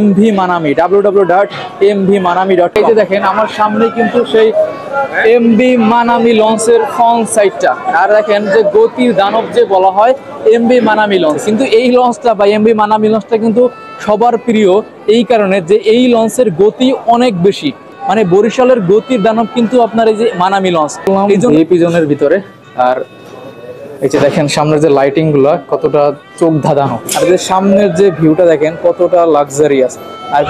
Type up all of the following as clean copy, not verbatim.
MV Manami, www.mvmanami.com। এই যে দেখেন আমার সামনে কিন্তু সেই MV মানামি লঞ্চের ফ্রন্ট সাইডটা, আর দেখেন যে গতির দানব যে বলা হয় MV মানামি লঞ্চ। কিন্তু এই লঞ্চটা বা MV মানামি লঞ্চটা কিন্তু সবার প্রিয় এই কারণে যে এই লঞ্চের গতি অনেক বেশি, মানে বরিশালের গতির দানব কিন্তু আপনার এই যে মানামি লঞ্চ এই জোনের ভিতরে। আর এই যে দেখেন সামনের যে লাইটিং গুলা কতটা চোখ ধাঁধানো, আর যে সামনের যে ভিউটা দেখেন কতটা লাক্সারিয়াস। আর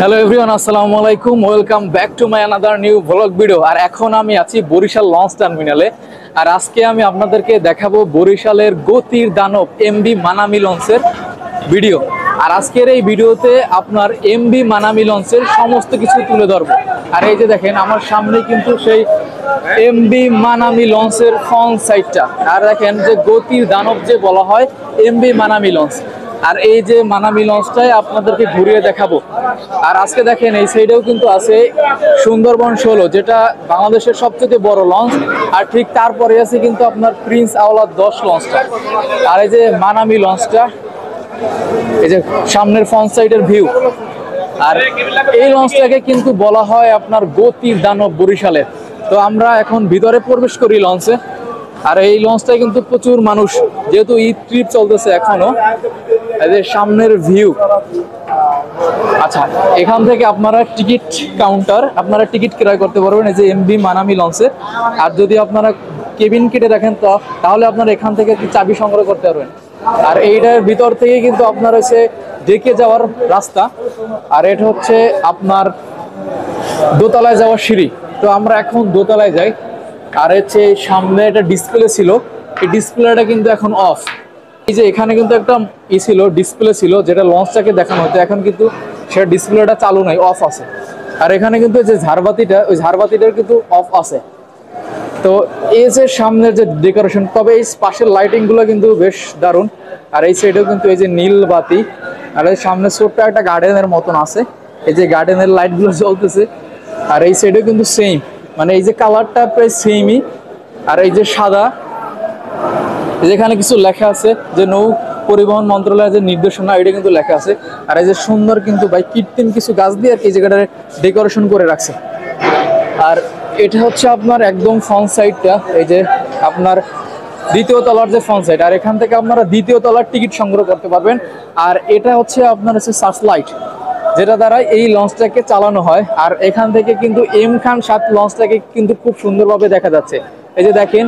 হ্যালো এভরিওয়ান, আসসালামু আলাইকুম, welcome back to my another new vlog video. আর এখন আমি আছি বরিশাল লঞ্চ টার্মিনালে, আর আজকে আমি আপনাদেরকে দেখাবো বরিশালের গতির দানব MV মানামি লঞ্চের ভিডিও। আর আজকের এই ভিডিওতে আপনার MV মানামি লঞ্চের সমস্ত কিছু তুলে ধরবো। আর এই যে দেখেন আমার সামনে কিন্তু সেই MV মানামি লঞ্চের ফ্রন্ট সাইডটা, আর দেখেন যে গতির দানব যে বলা হয় MV মানামি লঞ্চ। আর এই যে মানামি লঞ্চটাই আপনাদেরকে ঘুরিয়ে দেখাবো। আর আজকে দেখেন এই সাইডেও কিন্তু আছে সুন্দরবন 16, যেটা বাংলাদেশের সবচেয়ে বড় লঞ্চ। আর ঠিক তারপরে আছে কিন্তু আপনার প্রিন্স আওলাদ 10 লঞ্চটা। আর এই যে মানামি লঞ্চটা, এই যে সামনের ফ্রন্ট সাইডের ভিউ। আর এই লঞ্চটাকে কিন্তু বলা হয় আপনার গতির দানব বরিশালের। তো আমরা এখন ভিতরে প্রবেশ করি লঞ্চে। আর এই লঞ্চটায় কিন্তু প্রচুর মানুষ, যেহেতু ঈদ ট্রিপ চলতেছে এখনো। এই যে সামনের ভিউ। আচ্ছা, এখান থেকে আপনারা টিকিট কাউন্টার, আপনারা টিকিট ক্রয় করতে পারবেন এই যে MV মানামি লঞ্চে। আর যদি আপনারা কেবিন কেটে দেখেন তাহলে আপনারা এখান থেকে চাবি সংগ্রহ করতে পারবেন। আর এইটার ভিতর থেকে কিন্তু আপনার হচ্ছে ডেকে যাওয়ার রাস্তা, আর এটা হচ্ছে আপনার দোতলায় যাওয়ার সিঁড়ি। তো আমরা এখন দোতলায় যাই। আর হচ্ছে সামনে একটা ডিসপ্লে ছিল, এই ডিসপ্লেটা কিন্তু এখন অফ। এই যে এখানে কিন্তু একটা ছিল, ডিসপ্লে ছিল যেটা লঞ্চটাকে দেখানো হতো, এখন কিন্তু সেটা ডিসপ্লেটা চালু নাই, অফ আছে। আর এখানে কিন্তু যে ঝাড়বাতিটা, ওই ঝাড়বাতিটার কিন্তু অফ আছে। তো এই যে সামনের যে ডেকোরেশন, তবে এই পাশের লাইটিং গুলো কিন্তু বেশ দারুণ। আর এই সাইডেও কিন্তু এই যে নীল বাতি, আর এই সামনে ছোট্ট একটা গার্ডেনের মতন আছে, এই যে গার্ডেনের লাইট গুলো জ্বলতেছে। আর এই সাইডেও কিন্তু সেম, মানে এই যে কালারটা প্রায় সেমই। আর এই যে সাদা, যেখানে কিছু লেখা আছে যে নৌ পরিবহন মন্ত্রণালয়ের যে নির্দেশনা, এটা কিন্তু লেখা আছে। আর এই যে সুন্দর কিন্তু ভাই কৃত্রিম কিছু গাছ দিয়ে আর এই জায়গাটা ডেকোরেশন করে রাখছে। আর এটা হচ্ছে আপনার একদম ফ্রন্ট সাইডটা, এই যে আপনার দ্বিতীয় তলার যে ফ্রন্ট সাইড। আর এখান থেকে আপনারা দ্বিতীয় তলার টিকিট সংগ্রহ করতে পারবেন। আর এটা হচ্ছে আপনার হচ্ছে সার্চ লাইট, যেটা দ্বারা এই লঞ্চটাকে চালানো হয়। আর এখান থেকে কিন্তু M খান 7 লঞ্চটাকে কিন্তু খুব সুন্দরভাবে দেখা যাচ্ছে। এই যে দেখেন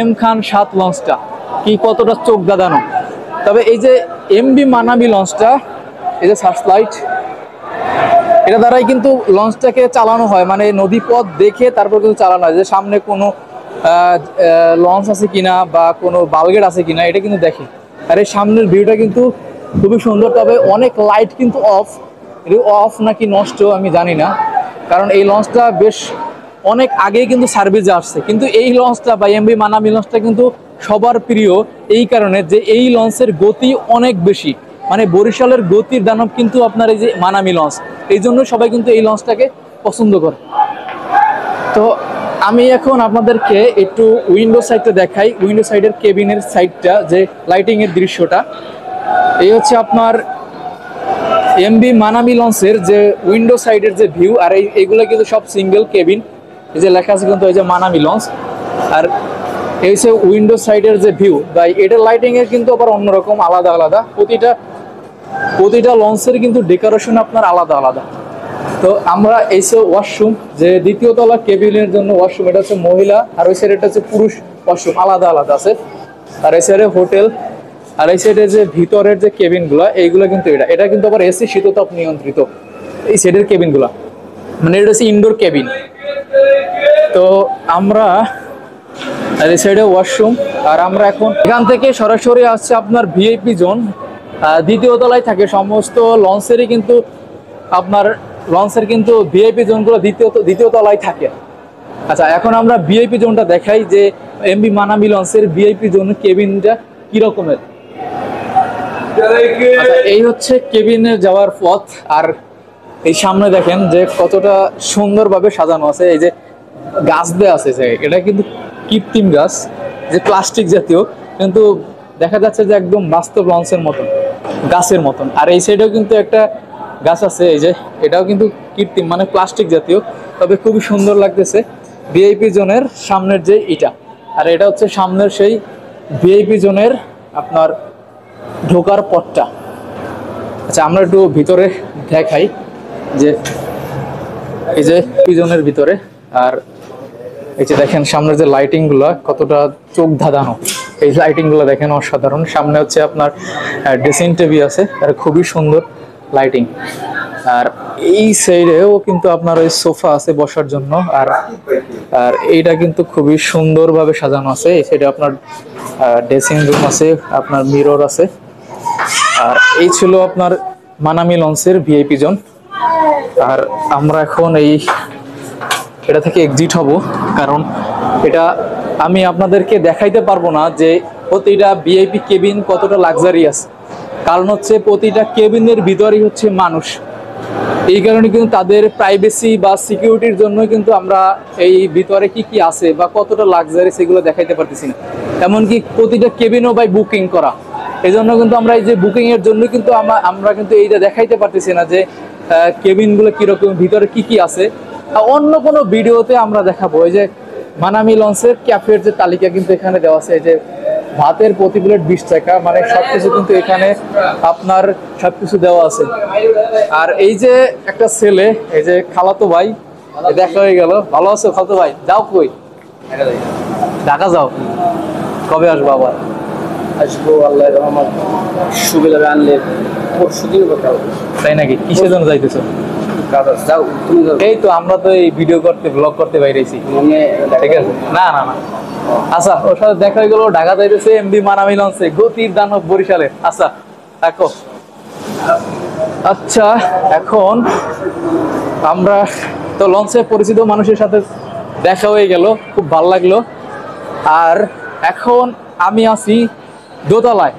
M খান 7 লঞ্চটা কি কতটা চোখ দাঁড়ানো। তবে এই যে MV মানামি লঞ্চটা, এই যে সার্চ লাইট, এটা দ্বারাই কিন্তু লঞ্চটাকে চালানো হয়, মানে নদীপথ দেখে তারপর কিন্তু চালানো হয়, যে সামনে কোনো লঞ্চ আছে কিনা বা কোনো বালগেট আছে কিনা এটা কিন্তু দেখে। আর এই সামনের ভিউটা কিন্তু খুবই সুন্দর। তবে অনেক লাইট কিন্তু অফ, অফ নাকি নষ্ট আমি জানি না, কারণ এই লঞ্চটা বেশ অনেক আগেই কিন্তু সার্ভিসে আসছে। কিন্তু এই লঞ্চটা বা MV মানামি লঞ্চটা কিন্তু সবার প্রিয় এই কারণে যে এই লঞ্চের গতি অনেক বেশি, মানে বরিশালের গতির দানব কিন্তু আপনার এই যে মানামি লঞ্চ, এই জন্য সবাই কিন্তু এই লঞ্চটাকে পছন্দ করে। তো আমি এখন আপনাদেরকে একটু উইন্ডো সাইডটা দেখাই, উইন্ডো সাইডের কেবিনের সাইডটা, যে লাইটিং এর দৃশ্যটা। এই হচ্ছে আপনার MV মানামি লঞ্চের যে উইন্ডো সাইডের যে ভিউ। আর এইগুলো কিন্তু সব সিঙ্গেল কেবিন, এই যে লেখা আছে কিন্তু এই যে মানামি লঞ্চ। আর এই হচ্ছে উইন্ডো সাইডের যে ভিউ, তাই এটার লাইটিং এর কিন্তু আবার অন্যরকম, আলাদা আলাদা। প্রতিটা লঞ্চের কিন্তু ডেকোরেশন আপনার আলাদা আলাদা। তো আমরা এই যে ওয়াশরুম, যে দ্বিতীয় তলা কেবিনের জন্য ওয়াশরুম, এটা হচ্ছে মহিলা, আর ওই সাইডে হচ্ছে পুরুষ ওয়াশরুম, আলাদা আলাদা আছে। আর এই সাইডে হোটেল, আর এই সাইডে যে ভিতরের যে কেবিনগুলো, এইগুলো কিন্তু এটা কিন্তু আবার AC শীততাপ নিয়ন্ত্রিত এই সাইডের কেবিনগুলো, মানে এটা হচ্ছে ইনডোর কেবিন। তো আমরা আর এই সাইডে ওয়াশরুম। আর আমরা এখন এখান থেকে সরাসরি আসছে আপনার VIP জোন, দ্বিতীয় তলায় থাকে সমস্ত লঞ্চেরই কিন্তু আপনার লঞ্চের কিন্তু VIP জোনগুলো দ্বিতীয় তলায় থাকে। আচ্ছা, এখন আমরা VIP জোনটা দেখাই যে MV মানামি লঞ্চের VIP জোন কেবিনটা কি রকমের। আচ্ছা, এই হচ্ছে কেবিনে যাওয়ার পথ। আর এই সামনে দেখেন যে কতটা সুন্দরভাবে সাজানো আছে, এই যে গাছ দেওয়া আছে, যে এটা কিন্তু কৃত্রিম গাছ, যে প্লাস্টিক জাতীয়, কিন্তু দেখা যাচ্ছে যে একদম বাস্তব লঞ্চের মতো। গাছের মতন। আর এই সাইডেও কিন্তু একটা গাছ আছে, এই যে এটাও কিন্তু কৃত্রিম মানে প্লাস্টিক জাতীয়, তবে খুবই সুন্দর লাগতেছে। ভিআইপি জোনের সামনের যে এটা, আর এটা হচ্ছে সামনের সেই ভিআইপি জোনের আপনার ঢোকার পথটা। আচ্ছা আমরা একটু ভিতরে দেখাই যে এই যে পিজনের ভিতরে, আর এই যে দেখেন সামনের যে লাইটিং গুলা কতটা চোখ ধাঁধানো, এই লাইটিং গুলো দেখেন অসাধারণ। সামনে হচ্ছে আপনার ড্রেসিং টেবিল আছে, আর খুবই সুন্দর লাইটিং। আর এই সাইডেও কিন্তু আপনার ওই সোফা আছে বসার জন্য, আর আর এইটা কিন্তু খুবই সুন্দরভাবে সাজানো আছে। এই সাইডে আপনার ড্রেসিং রুম আছে, আপনার মিরর আছে। আর এই ছিল আপনার মানামি লঞ্চের ভিআইপি জোন। আর আমরা এখন এটা থেকে এক্সিট হব, কারণ এটা আমি আপনাদেরকে দেখাইতে পারবো না যে প্রতিটা ভিআইপি কেবিন কতটা লাক্সারিয়াস, কারণ হচ্ছে প্রতিটা কেবিনের ভিতরেই হচ্ছে মানুষ। এই কারণে কিন্তু তাদের প্রাইভেসি বা সিকিউরিটির জন্য কিন্তু আমরা এই ভিতরে কি কি আছে বা কতটা লাক্সারি সেগুলো দেখাইতে পারতেছি না। এমনকি প্রতিটা কেবিনও বাই বুকিং করা, এই জন্য কিন্তু আমরা এই যে বুকিং এর জন্য কিন্তু আমরা কিন্তু এইটা দেখাইতে পারতেছি না যে কেবিনগুলো কিরকম, ভিতরে কি কি আছে। অন্য কোনো ভিডিওতে আমরা দেখাবো। এই যে মানামি লঞ্চের ক্যাফের যে তালিকা কিন্তু এখানে দেওয়া আছে, এই যে ভাতের প্রতি প্লেট 20 টাকা, মানে সবকিছু কিন্তু এখানে আপনার সবকিছু দেওয়া আছে। আর এই যে একটা ছেলে, এই যে খালাতো ভাই, দেখা হয়ে গেল। ভালো আছো খালাতো ভাই? যাও কই? ঢাকা যাও? কবে আসবো আবার? আসবো আল্লাহ রহমত, সুবিধা আনলে পরশুদিন কথা হবে। তাই নাকি? কিসের জন্য যাইতেছো? যাও তুমি যাও। এই তো আমরা তো এই ভিডিও করতে, ব্লগ করতে বাইরেছি। ঠিক আছে, না না না, আচ্ছা ওর সাথে দেখা হয়ে গেল। ঢাকা যাইতেছে এমভি মানামি লঞ্চে, গতির দানব বরিশালের। আচ্ছা থাকো। আচ্ছা এখন আমরা তো লঞ্চে পরিচিত মানুষের সাথে দেখা হয়ে গেল, খুব ভালো লাগলো। আর এখন আমি আছি দোতলায়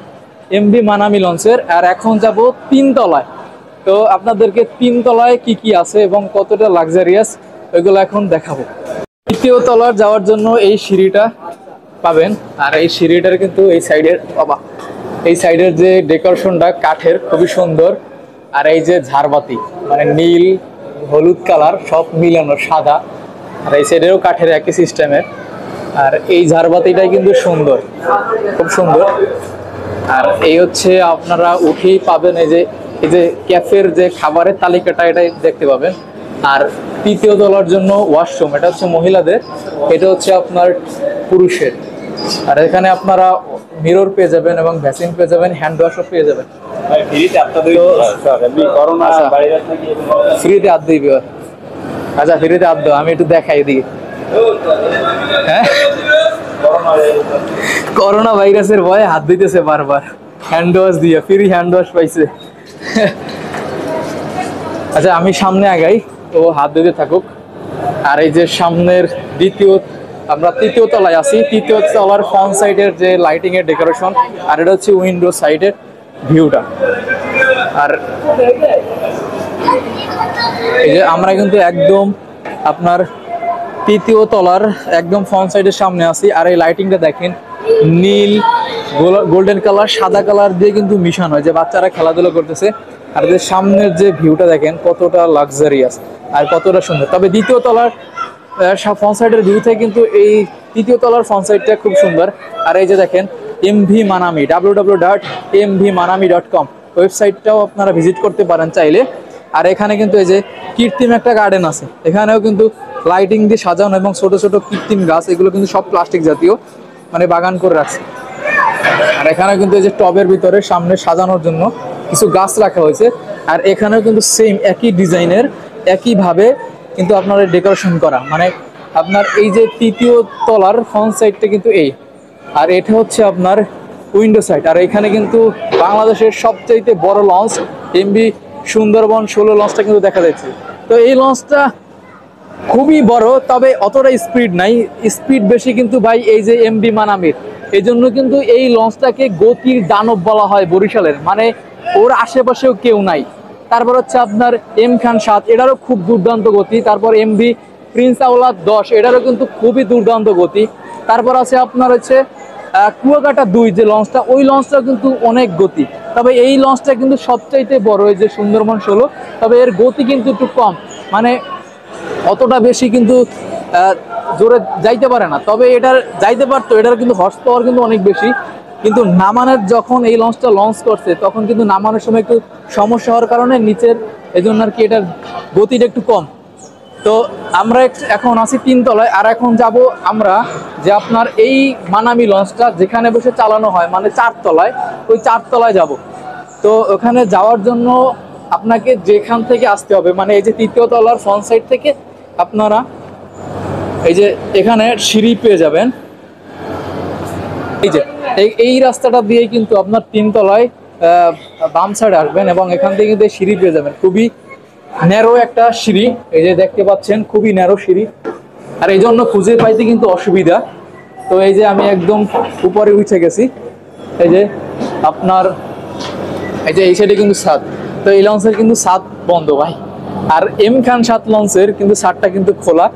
এমভি মানামি লঞ্চের, আর এখন যাব 3 তলায়। তো আপনাদেরকে 3 তলায় কি কি আছে এবং কতটা লাক্সারিয়াস ওইগুলো এখন দেখাবো। 3য় তলার যাওয়ার জন্য এই সিঁড়িটা পাবেন, আর এই সিঁড়িটার কিন্তু এই সাইডের এই সাইডের যে ডেকোরেশনটা কাঠের, খুবই সুন্দর। আর এই যে ঝাড়বাতি, মানে নীল হলুদ কালার সব মিলানো সাদা, আর এই সাইডেরও কাঠের একই সিস্টেমের। আর এই ঝাড়বাতিটাই কিন্তু সুন্দর, খুব সুন্দর। আর এই হচ্ছে আপনারা উঠেই পাবেন এই যে ক্যাফের যে খাবারের তালিকাটা, এটাই দেখতে পাবেন। আর 3য় তলার জন্য ওয়াশরুম, এটা হচ্ছে মহিলাদের, এটা হচ্ছে আপনার পুরুষের। আর এখানে আপনারা মিরর পেয়ে যাবেন এবং ভ্যাসলিন পেয়ে যাবেন, হ্যান্ড ওয়াশও পেয়ে যাবেন। ফ্রিতে হাত দিবি? আচ্ছা ফ্রিতে হাত দাও, আমি একটু দেখাই দিই। হ্যাঁ, করোনা ভাইরাসের ভয়ে হাত দিতেছে বারবার, হ্যান্ড ওয়াশ দিয়ে, ফ্রি হ্যান্ড ওয়াশ পাইছে। আচ্ছা আমি সামনে আগাই, তো হাত দিতে থাকুক। আর এই যে সামনের আমরা 3য় তলায় আছি। 3য় তলার ফ্রন্ট সাইডের যে লাইটিং এর ডেকোরেশন, আর এটা হচ্ছে উইন্ডো সাইডের ভিউটা। আর এই যে আমরা কিন্তু একদম আপনার 3য় তলার একদম ফ্রন্ট সাইডের সামনে আছি। আর এই লাইটিংটা দেখেন, নীল গোল্ডেন কালার সাদা কালার দিয়ে কিন্তু মিশানো হয়, যে বাচ্চারা খেলাধুলা করতেছে। আর যে সামনের যে ভিউটা দেখেন কতটা লাক্সারিয়াস আর কতটা সুন্দর। তবে 2য় তলার ফ্রন্ট সাইডের ভিউ থেকে কিন্তু এই 3য় তলার ফ্রন্ট সাইডটা খুব সুন্দর। আর এই যে দেখেন এমভি মানামি, www.mvmanami.com ওয়েবসাইটটাও আপনারা ভিজিট করতে পারেন চাইলে। আর এখানে কিন্তু এই যে কৃত্রিম একটা গার্ডেন আছে, এখানেও কিন্তু লাইটিং দিয়ে সাজানো এবং ছোট ছোট কৃত্রিম গাছ, এগুলো কিন্তু সব প্লাস্টিক জাতীয়, মানে বাগান করে রাখছে। আর এখানে কিন্তু এই যে টবের ভিতরে সামনে সাজানোর জন্য কিছু গাছ রাখা হয়েছে। আর এখানেও কিন্তু সেম একই ডিজাইনের, একইভাবে কিন্তু আপনার ডেকোরেশন করা, মানে আপনার এই যে 3য় তলার ফ্রন্ট সাইডটা কিন্তু এই, আর এটা হচ্ছে আপনার উইন্ডো সাইড। আর এখানে কিন্তু বাংলাদেশের সবচাইতে বড় লঞ্চ এমভি সুন্দরবন 16 লঞ্চটা কিন্তু দেখা যাচ্ছে। তো এই লঞ্চটা খুবই বড়, তবে অতটা স্পিড নাই, স্পিড বেশি কিন্তু ভাই এই যে এমভি মানামির। এই জন্য কিন্তু এই লঞ্চটাকে গতির দানব বলা হয় বরিশালের, মানে ওর আশেপাশেও কেউ নাই। তারপর হচ্ছে আপনার এম খান 7, এটারও খুব দুর্দান্ত গতি। তারপর এমভি প্রিন্স আওলাদ 10, এটারও কিন্তু খুবই দুর্দান্ত গতি। তারপর আছে আপনার হচ্ছে কুয়াকাটা 2 যে লঞ্চটা, ওই লঞ্চটা কিন্তু অনেক গতি। তবে এই লঞ্চটা কিন্তু সবচাইতে বড়, এই যে সুন্দরবন 16, তবে এর গতি কিন্তু একটু কম, মানে অতটা বেশি কিন্তু জোরে যাইতে পারে না। তবে এটার যাইতে পারতো, এটার কিন্তু হর্স পাওয়ার কিন্তু অনেক বেশি। কিন্তু নামানোর যখন এই লঞ্চটা লঞ্চ করছে তখন কিন্তু নামানোর সময় একটু সমস্যা হওয়ার কারণে নিচের, এই জন্য আর কি এটার গতিটা একটু কম। তো আমরা এখন আছি 3 তলায়, আর এখন যাব আমরা যে আপনার এই মানামি লঞ্চটা যেখানে বসে চালানো হয়, মানে 4 তলায়, ওই 4 তলায় যাব। তো ওখানে যাওয়ার জন্য আপনাকে যেখান থেকে আসতে হবে, মানে এই যে 3য় তলার ফ্রন্ট সাইড থেকে আপনারা এই যে এখানে সিঁড়ি পেয়ে যাবেন। এই যে এই রাস্তাটা দিয়ে কিন্তু আপনার 3 তলায় বাম সাইডে আসবেন এবং এখান থেকে কিন্তু সিঁড়ি পেয়ে যাবেন। খুবই ন্যারো একটা সিঁড়ি, এই যে দেখতে পাচ্ছেন, খুবই ন্যারো সিঁড়ি, আর এই জন্য খুঁজে পাইতে কিন্তু অসুবিধা। তো এই যে আমি একদম উপরে উঠে গেছি, এই যে আপনার এই যে এই সাইডে কিন্তু ছাদ। তো এই লঞ্চের কিন্তু ছাদ বন্ধ ভাই, আর এম খান 7 লঞ্চের কিন্তু ছাদটা কিন্তু খোলা,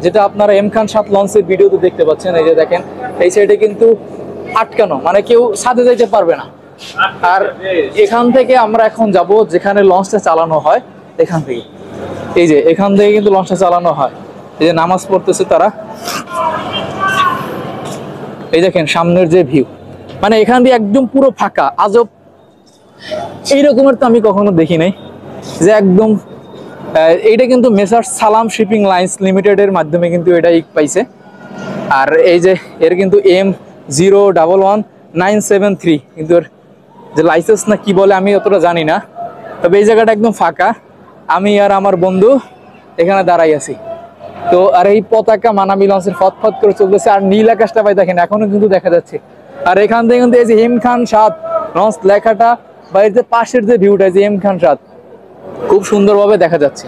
যেটা আপনারা এম খান 7 লঞ্চের ভিডিওতে দেখতে পাচ্ছেন। এই যে দেখেন এই সাইডে কিন্তু আটকানো, মানে কেউ ছাদে যাইতে পারবে না। আর এখান থেকে আমরা এখন যাব যেখানে লঞ্চটা চালানো হয়, এখান থেকে, এই যে এখান থেকে কিন্তু লঞ্চটা চালানো হয়। এই যে নামাজ পড়তেছে তারা, এই দেখেন সামনের যে ভিউ, মানে এখান দিয়ে একদম পুরো ফাঁকা, আজব এই রকমের তো আমি কখনো দেখি নাই যে একদম। এইটা কিন্তু মেসার্স সালাম শিপিং লাইন্স লিমিটেডের মাধ্যমে কিন্তু এটা পাইছে। আর এই যে এর কিন্তু M011973 কিন্তু এর যে লাইসেন্স না কি বলে আমি অতটা জানি না। তবে এই জায়গাটা একদম ফাঁকা, আমি আর আমার বন্ধু এখানে দাঁড়াই আছি। তো আর এই পতাকা মানামি লঞ্চের ফতফত করে চলতেছে, আর নীল আকাশটা ভাই দেখেন এখনো কিন্তু দেখা যাচ্ছে। আর এখান থেকে কিন্তু এই যে এম খান 7 লঞ্চ লেখাটা বা এর যে পাশের যে ভিউটা, যে এম খান 7, খুব সুন্দরভাবে দেখা যাচ্ছে।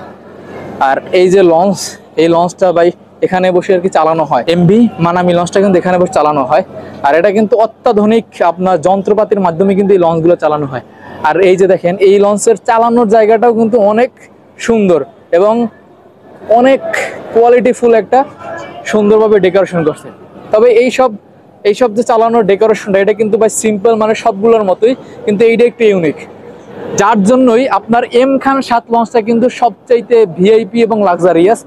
আর এই যে লঞ্চ, এই লঞ্চটা ভাই এখানে বসে আর কি চালানো হয়, এমবি মানামি লঞ্চটা কিন্তু এখানে বসে চালানো হয়। আর এটা কিন্তু অত্যাধুনিক আপনার যন্ত্রপাতির মাধ্যমে কিন্তু এই লঞ্চগুলো চালানো হয়। আর এই যে দেখেন এই লঞ্চের চালানোর জায়গাটাও কিন্তু অনেক সুন্দর এবং অনেক কোয়ালিটিফুল, একটা সুন্দরভাবে ডেকোরেশন করছে। তবে এইসব যে চালানোর ডেকোরেশনটা, এটা কিন্তু ভাই সিম্পল, মানে সবগুলোর মতোই, কিন্তু এইটা একটু ইউনিক, যার জন্যই আপনার এম খান 7 লঞ্চটা কিন্তু সবচাইতে ভিআইপি এবং লাক্সারিয়াস।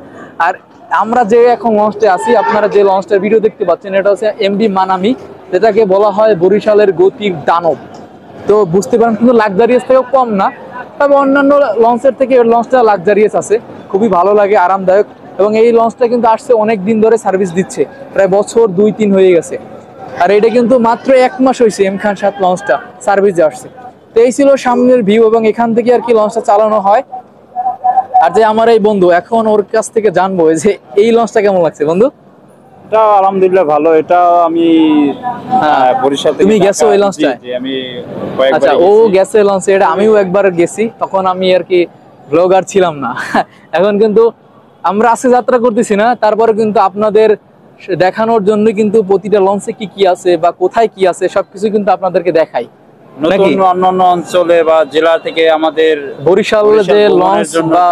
আর আমরা যে এখন লঞ্চটা আছি, আপনারা যে লঞ্চটার ভিডিও দেখতে পাচ্ছেন, এটা হচ্ছে এমবি মানামি, যেটাকে বলা হয় বরিশালের গতির দানব। তো বুঝতে পারেন কিন্তু লাক্সারিয়াস থেকেও কম না, তবে অন্যান্য লঞ্চের থেকে এই লঞ্চটা লাক্সারিয়াস আছে, খুবই ভালো লাগে, আরামদায়ক। এবং এই লঞ্চটা কিন্তু আসছে অনেক দিন ধরে সার্ভিস দিচ্ছে, প্রায় বছর 2-3 হয়ে গেছে। আর এটা কিন্তু মাত্র 1 মাস হয়েছে এম খান 7 লঞ্চটা সার্ভিসে আসছে। তো এই ছিল সামনের ভিউ, এবং এখান থেকে আর কি লঞ্চটা চালানো হয়। আর যে আমার এই বন্ধু, এখন ওর কাছ থেকে জানবো যে এই লঞ্চটা কেমন লাগছে বন্ধু। এটা আলহামদুলিল্লাহ ভালো। এটা আমি বরিশাল থেকে, তুমি গেছো ওই লঞ্চটায়? জি, আমি কয়েকবার আচ্ছা, ও গেছি। গেছে লঞ্চে, এটা আমিও একবার গেছি, তখন আমি আর কি ব্লগার ছিলাম না। এখন কিন্তু আমরা আজকে যাত্রা করতেছি না, তারপরে কিন্তু আপনাদের দেখানোর জন্য কিন্তু প্রতিটা লঞ্চে কি কি আছে বা কোথায় কি আছে সবকিছু কিন্তু আপনাদেরকে দেখাই। নতুন অন্যান্য অঞ্চলে বা জেলা থেকে আমাদের বরিশাল যে লঞ্চ বা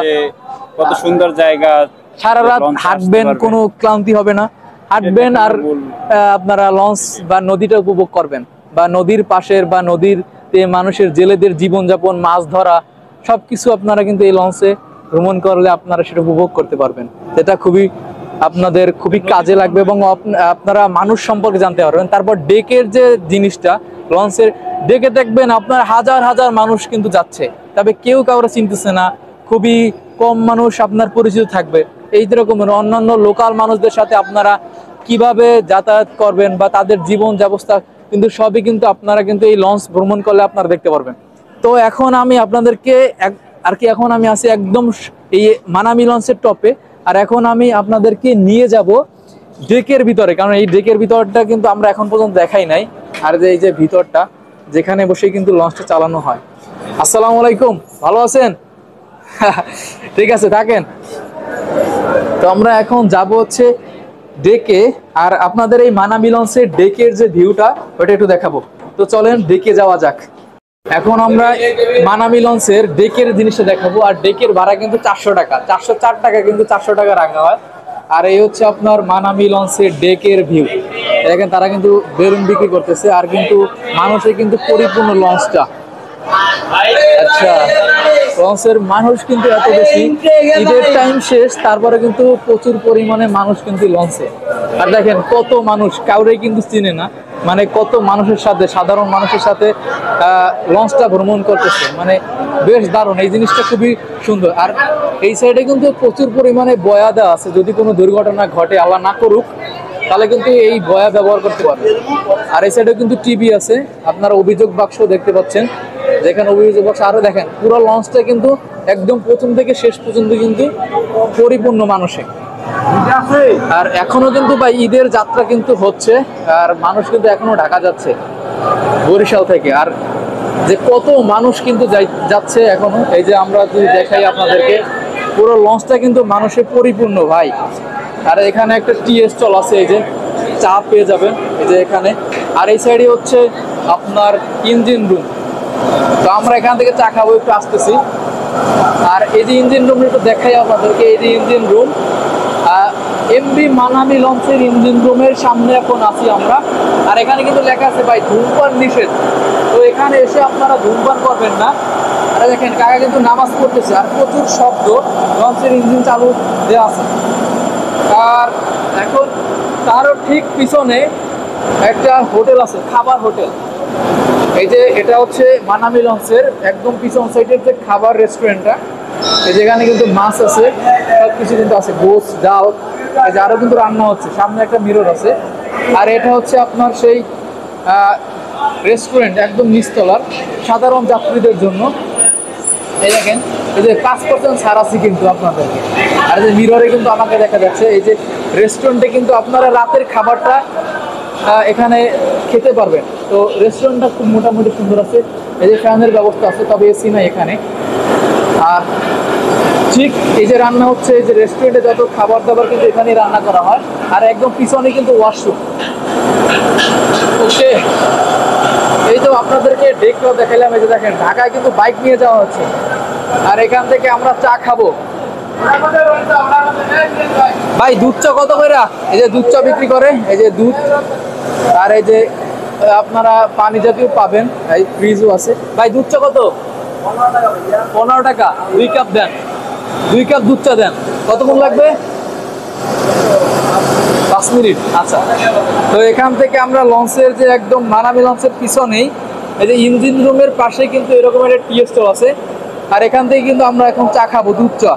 কত সুন্দর জায়গা, সারা রাত হাঁটবেন, কোনো ক্লান্তি হবে না, হাঁটবেন আর আপনারা লঞ্চ বা নদীটা উপভোগ করবেন, বা নদীর পাশের বা নদীর মানুষের, জেলেদের জীবনযাপন, মাছ ধরা, সবকিছু আপনারা কিন্তু এই লঞ্চে ভ্রমণ করলে আপনারা সেটা উপভোগ করতে পারবেন, যেটা আপনাদের খুবই কাজে লাগবে এবং আপনারা মানুষ সম্পর্কে জানতে পারবেন। তারপর ডেকের যে জিনিসটা, লঞ্চের ডেকে দেখবেন আপনার হাজার হাজার মানুষ কিন্তু যাচ্ছে, তবে কেউ কাউরে চিনতেছে না, খুবই কম মানুষ আপনার পরিচিত থাকবে। এই রকমের অন্যান্য লোকাল মানুষদের সাথে আপনারা কিভাবে যাতায়াত করবেন বা তাদের জীবন ব্যবস্থা কিন্তু সবই কিন্তু আপনারা কিন্তু এই লঞ্চ ভ্রমণ করলে আপনারা দেখতে পারবেন। তো এখন আমি আপনাদেরকে এখন আমি আছি একদম এই মানামি লঞ্চের টপে, আর এখন আমি আপনাদেরকে নিয়ে যাব ডেকের ভিতরে, কারণ এই ডেকের ভিতরটা কিন্তু আমরা এখন পর্যন্ত দেখাই নাই। আর এই যে ভিতরটা, যেখানে বসে কিন্তু লঞ্চটা চালানো হয়। আসসালামু আলাইকুম, ভালো আছেন? ঠিক আছে, থাকেন। তো আমরা এখন যাব হচ্ছে ডেকে, আর আপনাদের এই মানামি লঞ্চের ডেকের যে ভিউটা, ওটা একটু দেখাবো। তো চলেন ডেকে যাওয়া যাক। এখন আমরা মানামি লঞ্চের ডেকের জিনিসটা দেখাবো। আর ডেকের ভাড়া কিন্তু 400 টাকা, 404 টাকা কিন্তু 400 টাকা রাখা হয়। আর এই হচ্ছে আপনার মানামি লঞ্চের ডেকের ভিউ। দেখেন তারা কিন্তু বেলুন বিক্রি করতেছে, আর কিন্তু মানুষের কিন্তু পরিপূর্ণ লঞ্চটা। আচ্ছা, লঞ্চের মানুষ কিন্তু এত বেশি, ঈদের টাইম শেষ তারপরে কিন্তু প্রচুর পরিমাণে মানুষ কিন্তু লঞ্চে। আর দেখেন কত মানুষ, কাউরেই কিন্তু চিনে না, মানে কত মানুষের সাথে, সাধারণ মানুষের সাথে লঞ্চটা ভ্রমণ করতেছে, মানে বেশ দারুণ, এই জিনিসটা খুবই সুন্দর। আর এই সাইডে কিন্তু প্রচুর পরিমাণে বয়া দেওয়া আছে, যদি কোনো দুর্ঘটনা ঘটে, আল্লাহ না করুক, তাহলে কিন্তু এই বয়া ব্যবহার করতে পারবে। আর এই সাইডে কিন্তু টিভি আছে, আপনারা অভিযোগ বাক্স দেখতে পাচ্ছেন, যেখানে অভিযোগ বাক্স। আরো দেখেন পুরো লঞ্চটা কিন্তু একদম প্রথম থেকে শেষ পর্যন্ত কিন্তু পরিপূর্ণ মানুষে। আর এখনো কিন্তু ভাই ঈদের যাত্রা কিন্তু হচ্ছে, আর মানুষ কিন্তু এখনো ঢাকা যাচ্ছে বরিশাল থেকে। আর যে কত মানুষ কিন্তু যাচ্ছে এখনো, এই যে আমরা যদি দেখাই আপনাদেরকে, পুরো লঞ্চটা কিন্তু মানুষে পরিপূর্ণ ভাই। আর এখানে একটা টি স্টল আছে, এই যে চা পেয়ে যাবেন এই যে এখানে। আর এই সাইডে হচ্ছে আপনার ইঞ্জিন রুম, তো আমরা এখান থেকে চা খাবো, একটু আসতেছি। আর এই যে ইঞ্জিন রুম একটু দেখাই আপনাদেরকে, এই যে ইঞ্জিন রুম, এমভি মানামি লঞ্চের ইঞ্জিন রুমের সামনে এখন আছি আমরা। আর এখানে কিন্তু লেখা আছে ভাই ধূমপান নিষেধ, তো এখানে এসে আপনারা ধূমপান করবেন না। আর দেখেন কাকা কিন্তু নামাজ পড়তেছে, আর প্রচুর শব্দ, লঞ্চের ইঞ্জিন চালু দেওয়া আছে। আর এখন তারও ঠিক পিছনে একটা হোটেল আছে, খাবার হোটেল। এই যে এটা হচ্ছে মানামি লঞ্চের একদম পিছন সাইডের যে খাবার রেস্টুরেন্টটা, এই যেখানে কিন্তু মাছ আছে, সবকিছু কিন্তু আছে, গোস ডাল, এই যে আরো কিন্তু রান্না হচ্ছে, সামনে একটা মিরর আছে। আর এটা হচ্ছে আপনার সেই রেস্টুরেন্ট একদম নিচতলার, সাধারণ যাত্রীদের জন্য। এই দেখেন এই যে 5% ছাড় আছে কিন্তু আপনাদেরকে। আর যে মিররে কিন্তু আমাকে দেখা যাচ্ছে, এই যে রেস্টুরেন্টে কিন্তু আপনারা রাতের খাবারটা এখানে খেতে পারবেন। তো রেস্টুরেন্টটা খুব মোটামুটি সুন্দর আছে, এই যে ফ্যানের ব্যবস্থা আছে, তবে এসি নাই এখানে। আর ঠিক এই যে রান্না হচ্ছে, এই যে রেস্টুরেন্টে যত খাবার দাবার কিন্তু এখানেই রান্না করা হয়। আর একদম পিছনে কিন্তু ওয়াশরুম। ওকে, এই তো আপনাদেরকে ডেকটাও দেখালাম, এই যে দেখেন ঢাকায় কিন্তু বাইক নিয়ে যাওয়া হচ্ছে, আর এখান থেকে আমরা চা খাবো। ভাই দুধ চা কত করে? এই যে দুধ চা বিক্রি করে, এই যে দুধ, আর এই যে আপনারা পানি জাতীয় পাবেন, এই ফ্রিজও আছে। ভাই দুধ চা কত? 15 টাকা। 2 কাপ দেন, 2 কাপ দুধ চা দেন। কতক্ষণ লাগবে? 5 মিনিট। আচ্ছা, তো এখান থেকে আমরা লঞ্চের যে একদম মানামি লঞ্চের পিছনেই এই যে ইঞ্জিন রুমের পাশে কিন্তু এরকম একটা টি স্টল আছে, আর এখান থেকে কিন্তু আমরা এখন চা খাবো, দুধ চা।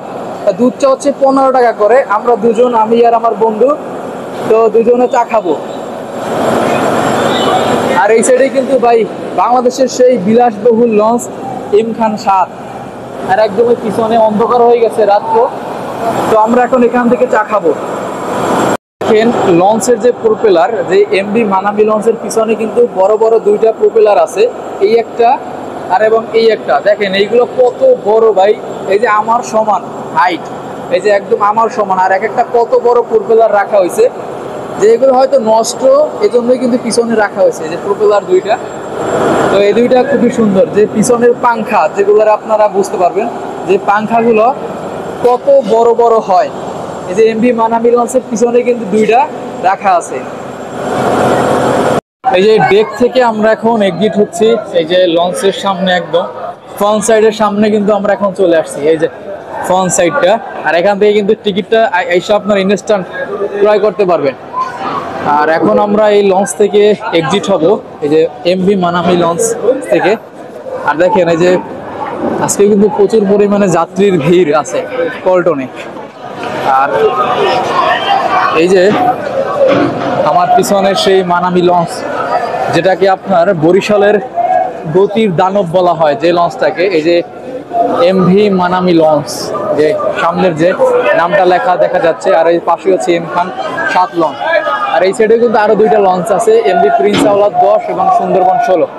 দুধ চা হচ্ছে 15 টাকা করে। আমরা দুজন, আমি আর আমার বন্ধু, তো দুজনে চা খাবো। আর এই সাইডে কিন্তু ভাই বাংলাদেশের সেই বিলাসবহুল লঞ্চ এম খান 7, আর একদমই পিছনে অন্ধকার হয়ে গেছে রাত্র, তো আমরা এখন এখান থেকে চা খাবো। দেখেন লঞ্চের যে প্রোপেলার, যে এমভি মানামি লঞ্চের পিছনে কিন্তু বড় বড় 2টা প্রোপেলার আছে, এই একটা আর এবং এই একটা। দেখেন এইগুলো কত বড় ভাই, এই যে আমার সমান হাইট, এই যে একদম আমার সমান, আর এক একটা কত বড় প্রোপেলার রাখা হয়েছে, যে এগুলো হয়তো নষ্ট, এজন্যই কিন্তু পিছনে রাখা হয়েছে, যে প্রোপেলার 2টা। তো এই 2টা খুবই সুন্দর, যে পিছনের পাংখা যেগুলোর আপনারা বুঝতে পারবেন যে পাংখাগুলো কত বড় বড় হয়। এই যে এমভি মানামি লঞ্চের পিছনে কিন্তু 2টা রাখা আছে। এই যে ডেক থেকে আমরা এখন এক্সিট হচ্ছি, এই যে লঞ্চের সামনে একদম ফ্রন্ট সাইডের সামনে কিন্তু আমরা এখন চলে আসছি, এই যে ফ্রন্ট সাইডটা। আর এখান থেকে কিন্তু টিকিটটা এসে আপনার ইনস্ট্যান্ট ক্রয় করতে পারবেন। আর এখন আমরা এই লঞ্চ থেকে এক্সিট হব, এই যে এমভি মানামি লঞ্চ থেকে। আর দেখেন এই যে আজকে কিন্তু প্রচুর পরিমাণে যাত্রীর ভিড় আছে পল্টনে। আর এই যে আমার পিছনের সেই মানামি লঞ্চ, যেটাকে আপনার বরিশালের গতির দানব বলা হয় যে লঞ্চটাকে, এই যে এমভি মানামি লঞ্চ, যে সামনের যে নামটা লেখা দেখা যাচ্ছে। আর এই পাশে হচ্ছে এম খান 7 লঞ্চ। আর এই সাইডে কিন্তু আরো 2টা লঞ্চ আছে, এমভি প্রিন্স আওলাদ 10 এবং সুন্দরবন 16।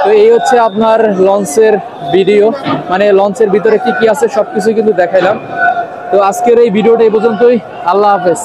তো এই হচ্ছে আপনার লঞ্চের ভিডিও, মানে লঞ্চের ভিতরে কি কি আছে সবকিছু কিন্তু দেখাইলাম। তো আজকের এই ভিডিওটা এই পর্যন্তই। আল্লাহ হাফেজ।